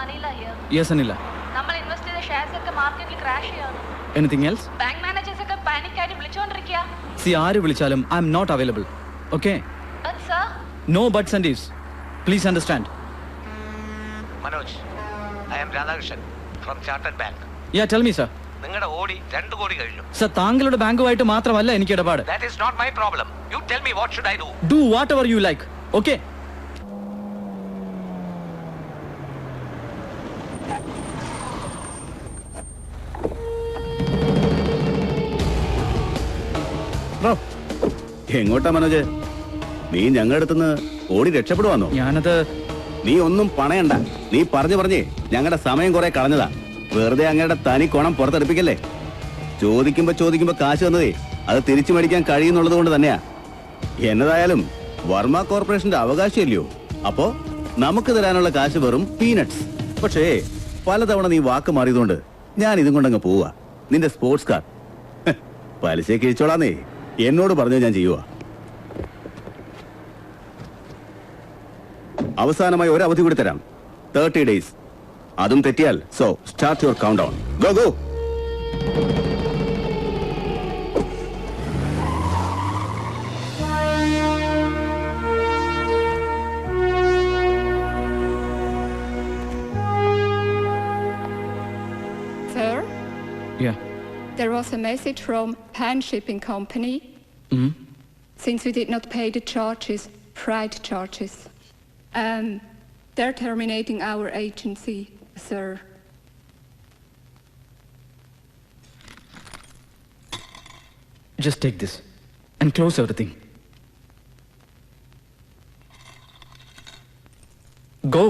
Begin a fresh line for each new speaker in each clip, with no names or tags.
Anila here.
Yes, Anila.
നമ്മൾ invest ചെയ്ത shares ഒക്കെ മാർക്കറ്റിൽ ക്രാഷ് ചെയ്യാണ്.
Anything else?
ബാങ്ക് മാനേജേഴ്സ് ഒക്കെ പാനിക് ആയിട്ട് വിളിച്ചുകൊണ്ടിരിക്കുക.
See, ആര് വിളിച്ചാലും I am not available. Okay?
But sir.
No buts and ifs. Please understand.
Manoj, I am Radhakrishnan from Chartered Bank.
Yeah, tell me, sir.
നിങ്ങളുടെ ഓടി 2 കോടി കഴിഞ്ഞു.
Sir, താങ്കളുടെ ബാങ്കുമായിട്ട് മാത്രമല്ല എനിക്ക് ഇടപാട്.
That is not my problem. You tell me what should I do?
Do whatever you like. Okay?
എങ്ങോട്ടാ മനോജ്? നീ ഞങ്ങളുടെ അടുത്തുനിന്ന് ഓടി രക്ഷപ്പെടുവാന്നോ?
ഞാനത്
നീ ഒന്നും പണയണ്ട. നീ പറഞ്ഞേ ഞങ്ങളുടെ സമയം കുറെ കളഞ്ഞതാ. വെറുതെ അങ്ങയുടെ തനി കോണം പുറത്തെടുപ്പിക്കല്ലേ. ചോദിക്കുമ്പോ കാശ് വന്നതേ അത് തിരിച്ചു മേടിക്കാൻ കഴിയുന്നുള്ളത് കൊണ്ട് തന്നെയാ. എന്നതായാലും വർമ്മ കോർപ്പറേഷന്റെ അവകാശമല്ലയോ. അപ്പോ നമുക്ക് തരാനുള്ള കാശ് വെറും പീനട്സ്. പക്ഷേ പലതവണ നീ വാക്ക് മാറിയതുകൊണ്ട് ഞാൻ ഇതും കൊണ്ടങ്ങ് പോവുക. നിന്റെ സ്പോർട്സ് കാർ പലിശ കിഴിച്ചോളാന്നേ എന്നോട് പറഞ്ഞു ഞാൻ ചെയ്യുക. അവസാനമായി ഒരു അവധി കൂടി തരാം, 30 days. അതും തെറ്റിയാൽ so start your count down. Go go.
Sir?
Yeah.
There was a message from Pan Shipping Company. Since we did not pay the charges, freight charges. They're terminating our agency, sir.
Just take this and close everything. Go.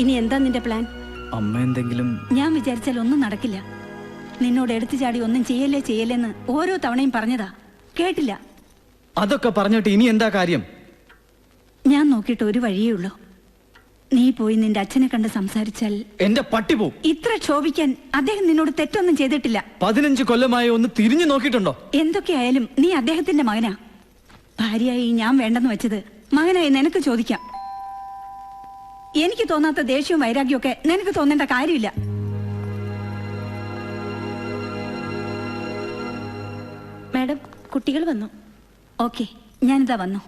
ഇനി എന്താ നിന്റെ plan?
അമ്മ എന്തെങ്കിലും?
ഞാൻ വിചാരിച്ചാൽ ഒന്നും നടക്കില്ല. നിന്നോട് എടുത്തു ചാടി ഒന്നും ചെയ്യല്ലേന്ന് ഓരോ തവണയും പറഞ്ഞതാ, കേട്ടില്ല.
അതൊക്കെ പറഞ്ഞിട്ട് ഇനി എന്താ കാര്യം?
ഞാൻ നോക്കിയിട്ട് ഒരു വഴിയേ ഉള്ളൂ. നീ പോയി നിന്റെ അച്ഛനെ കണ്ട് സംസാരിച്ചാൽ
എന്റെ പട്ടി പോവും.
ഇത്ര ക്ഷോഭിക്കാൻ അദ്ദേഹം നിന്നോട് തെറ്റൊന്നും ചെയ്തിട്ടില്ല.
15 കൊല്ലമായി ഒന്ന് തിരിഞ്ഞു നോക്കിയിട്ടുണ്ടോ?
എന്തൊക്കെയായാലും നീ അദ്ദേഹത്തിന്റെ മകനാ. ഭാര്യയായി ഞാൻ വേണ്ടെന്ന് വെച്ചത് മകനായി നിനക്ക് ചോദിക്കാം. എനിക്ക് തോന്നാത്ത ദേഷ്യവും വൈരാഗ്യമൊക്കെ നിനക്ക് തോന്നേണ്ട കാര്യമില്ല.
മാഡം, കുട്ടികൾ വന്നു.
ഓക്കെ, ഞാനിതാ വന്നു.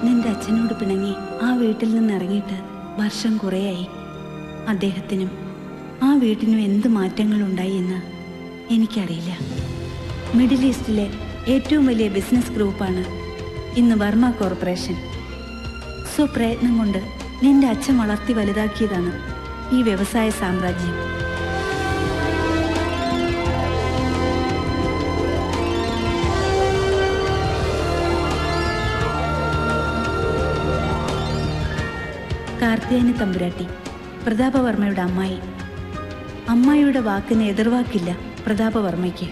നിന്റെ അച്ഛനോട് പിണങ്ങി ആ വീട്ടിൽ നിന്ന് ഇറങ്ങിയിട്ട് വർഷം കുറേയായി. അദ്ദേഹത്തിനും ആ വീട്ടിനും എന്ത് മാറ്റങ്ങളുണ്ടായി എന്ന് എനിക്കറിയില്ല. മിഡിൽ ഈസ്റ്റിലെ ഏറ്റവും വലിയ ബിസിനസ് ഗ്രൂപ്പാണ് ഇന്ന് വർമ്മ കോർപ്പറേഷൻ. സ്വപ്രയത്നം കൊണ്ട് നിന്റെ അച്ഛൻ വളർത്തി വലുതാക്കിയതാണ് ഈ വ്യവസായ സാമ്രാജ്യം. കാർത്തിയാനി തമ്പുരാട്ടി, പ്രതാപവർമ്മയുടെ അമ്മായി. അമ്മായിയുടെ വാക്കിന് എതിർവാക്കില്ല പ്രതാപവർമ്മയ്ക്ക്.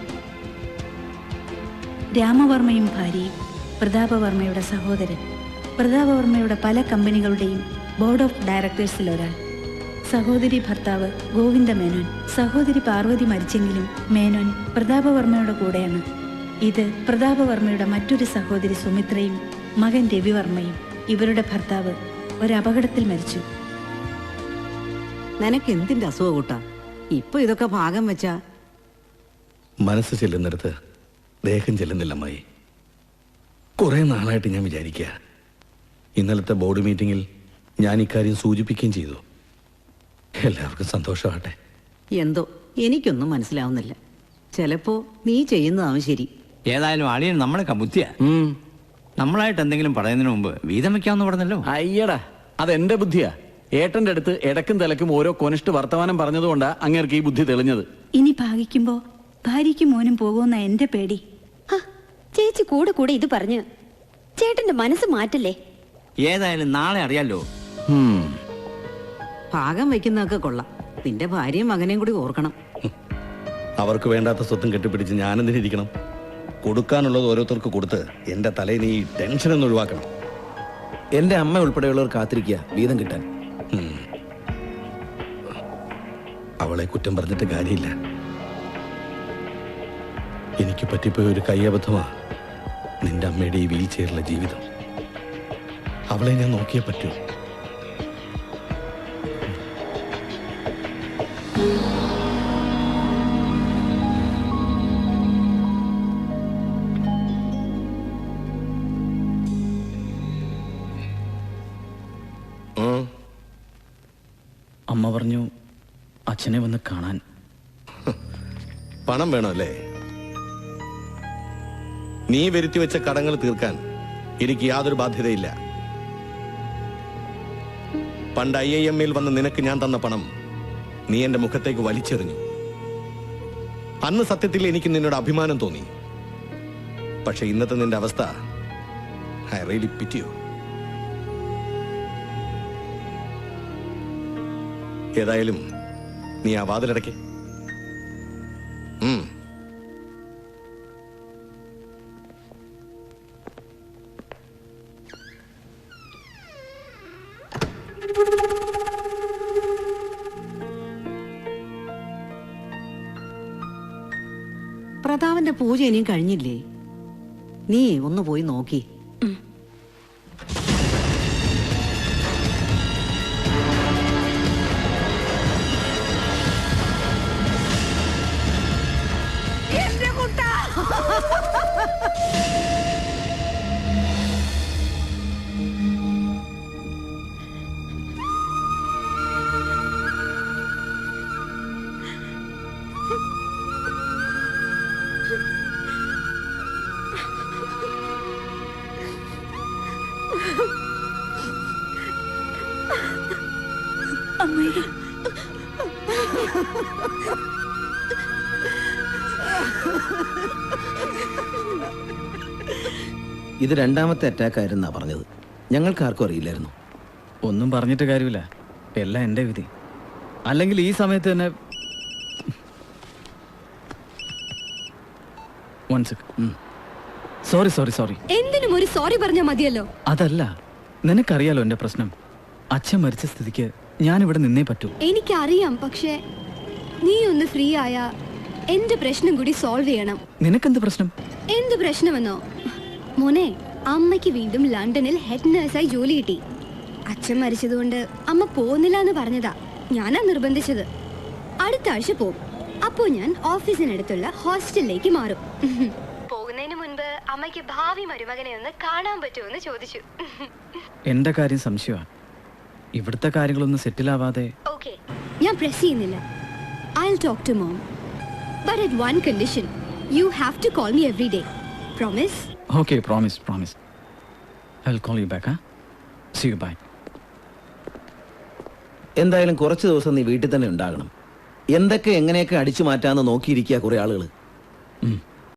രാമവർമ്മയും ഭാര്യയും, പ്രതാപവർമ്മയുടെ സഹോദരൻ, പ്രതാപവർമ്മയുടെ പല കമ്പനികളുടെയും ബോർഡ് ഓഫ് ഡയറക്ടേഴ്സിൽ ഒരാൾ, സഹോദരി ഭർത്താവ് ഗോവിന്ദ മേനോൻ. സഹോദരി പാർവതി മരിച്ചെങ്കിലും മേനോൻ പ്രതാപവർമ്മയുടെ കൂടെയാണ്. ഇത് പ്രതാപവർമ്മയുടെ മറ്റൊരു സഹോദരി സുമിത്രയും മകൻ രവിവർമ്മയും. ഇവരുടെ ഭർത്താവ് ഒരപകടത്തിൽ മരിച്ചു.
നിനക്ക് എന്തിന്റെ അസുഖ കൂട്ടാ? ഇപ്പൊ ഇതൊക്കെ ഭാഗം വെച്ചാ
മനസ്സ് ചെല്ലുന്നിടത്ത് ദേഹം ചെല്ലുന്നില്ല അമ്മായി. കുറെ നാളായിട്ട് ഞാൻ വിചാരിക്കുക. ഇന്നലത്തെ ബോർഡ് മീറ്റിംഗിൽ ഞാൻ ഇക്കാര്യം സൂചിപ്പിക്കുകയും ചെയ്തു. എല്ലാവർക്കും സന്തോഷമാകട്ടെ.
എന്തോ എനിക്കൊന്നും മനസ്സിലാവുന്നില്ല. ചിലപ്പോ നീ ചെയ്യുന്നതാവും ശരി.
ഏതായാലും അളിയൻ നമ്മളൊക്കെ ബുദ്ധിയാ. നമ്മളായിട്ട് എന്തെങ്കിലും പറയുന്നതിന് മുമ്പ് വീതം വെക്കാമെന്ന് പറഞ്ഞല്ലോ.
അയ്യടാ, അതെന്റെ ബുദ്ധിയാ. ഏട്ടന്റെ അടുത്ത് ഇടക്കും തലക്കും ഓരോ കൊനിഷ്ഠ വർത്തമാനം പറഞ്ഞതുകൊണ്ടാ അങ്ങേർക്ക് ഈ ബുദ്ധി തെളിഞ്ഞത്.
ഇനി ഭാഗിക്കുമ്പോ ഭാര്യയ്ക്കും മോനും പോകുന്ന എന്റെ പേടി.
ചേച്ചി കൂടെ കൂടെ ഇത് പറഞ്ഞ് ചേട്ടന്റെ മനസ്സ് മാറ്റല്ലേ.
ഏതായാലും നാളെ അറിയാലോ.
ഭാഗം വെക്കുന്നതൊക്കെ കൊള്ളാം. നിന്റെ ഭാര്യയും മകനെയും കൂടി ഓർക്കണം.
അവർക്ക് വേണ്ടാത്ത സ്വത്തും കെട്ടിപ്പിടിച്ച് ഞാനെന്തിനിരിക്കണം? കൊടുക്കാനുള്ളത് ഓരോരുത്തർക്ക് കൊടുത്ത് എൻ്റെ തലയിൽ ഈ ടെൻഷനൊന്നും ഒഴിവാക്കണം.
എന്റെ അമ്മ ഉൾപ്പെടെയുള്ളവർ കാത്തിരിക്കുക വീതം കിട്ടാൻ.
അവളെ കുറ്റം പറഞ്ഞിട്ട് കാര്യമില്ല. എനിക്ക് പറ്റിപ്പോയ ഒരു കയ്യബദ്ധമാ നിന്റെ അമ്മയുടെ ഈ വീൽ ചെയറിലെ ജീവിതം. അവളെ ഞാൻ നോക്കിയേ പറ്റൂ.
അമ്മ പറഞ്ഞു അച്ഛനെ വന്ന് കാണാൻ.
പണം വേണമല്ലേ? നീ വരുത്തി വെച്ച കടങ്ങൾ തീർക്കാൻ എനിക്ക് യാതൊരു ബാധ്യതയില്ല. പണ്ട് IIM-ൽ വന്ന് നിനക്ക് ഞാൻ തന്ന പണം നീ എന്റെ മുഖത്തേക്ക് വലിച്ചെറിഞ്ഞു. അന്ന് സത്യത്തിൽ എനിക്ക് നിന്നോട് അഭിമാനം തോന്നി. പക്ഷെ ഇന്നത്തെ നിന്റെ അവസ്ഥ ഐ റിയലി പിറ്റി യു. ഏതായാലും നീ ആ വാതിലടയ്ക്ക്.
പ്രതാപന്റെ പൂജ ഇനിയും കഴിഞ്ഞില്ലേ? നീ ഒന്ന് പോയി നോക്കി.
ഇത് രണ്ടാമത്തെ അറ്റാക്ക് ആയിരുന്നാ പറഞ്ഞത്. ഞങ്ങൾക്ക് ആർക്കും അറിയില്ലായിരുന്നു.
ഒന്നും പറഞ്ഞിട്ട് കാര്യമില്ല, എല്ലാം എൻ്റെ വിധി. അല്ലെങ്കിൽ ഈ സമയത്ത് തന്നെ സോറി.
എന്തിനും ഒരു സോറി പറഞ്ഞാൽ മതിയല്ലോ.
അതല്ല, നിനക്കറിയാലോ എന്റെ പ്രശ്നം. അച്ഛൻ മരിച്ച സ്ഥിതിക്ക് ഞാൻ ഇവിടെ നിന്നേ പറ്റൂ.
എനിക്കറിയാം, പക്ഷേ നീ ഒന്ന് ഫ്രീ ആയാ എന്റെ പ്രശ്നം കൂടി സോൾവ് ചെയ്യണം.
നിനക്കെന്ത് പ്രശ്നം?
എന്ത് പ്രശ്നമെന്നോ? മോനെ, അമ്മയ്ക്ക് വീണ്ടും ലണ്ടനിൽ ഹെഡ് നേഴ്സായി ജോലി കിട്ടി. അച്ഛൻ മരിച്ചതുകൊണ്ട് അമ്മ പോകുന്നില്ല എന്ന് പറഞ്ഞതാ. ഞാനാ നിർബന്ധിച്ചത്. അടുത്ത ആഴ്ച പോകും. അപ്പോ ഞാൻ ഓഫീസിനടുത്തുള്ള ഹോസ്റ്റലിലേക്ക് മാറും. പോകുന്നതിന് മുൻപ് അമ്മയ്ക്ക് ഭാവി മരുമകനെ ഒന്ന് കാണാൻ പറ്റുമെന്ന് ചോദിച്ചു.
എന്റെ കാര്യം സംശയമാണ്. ഇവിടുത്തെ കാര്യങ്ങളൊന്നും സെറ്റിൽ ആവാതെ.
ഓക്കേ, ഞാൻ പ്രസ് ചെയ്യുന്നില്ല. I'll talk to mom. But at one condition. You have to call me every day. Promise?
Okay, promise. I'll call you back, huh? See you, bye.
എന്തായാലും കുറച്ച് ദിവസം നീ വീട്ടിൽ തന്നെ ഉണ്ടാകണം. എന്തൊക്കെ എങ്ങനെയൊക്കെ അടിച്ചു മാറ്റാന്ന് നോക്കിയിരിക്കുക കുറെ ആളുകൾ.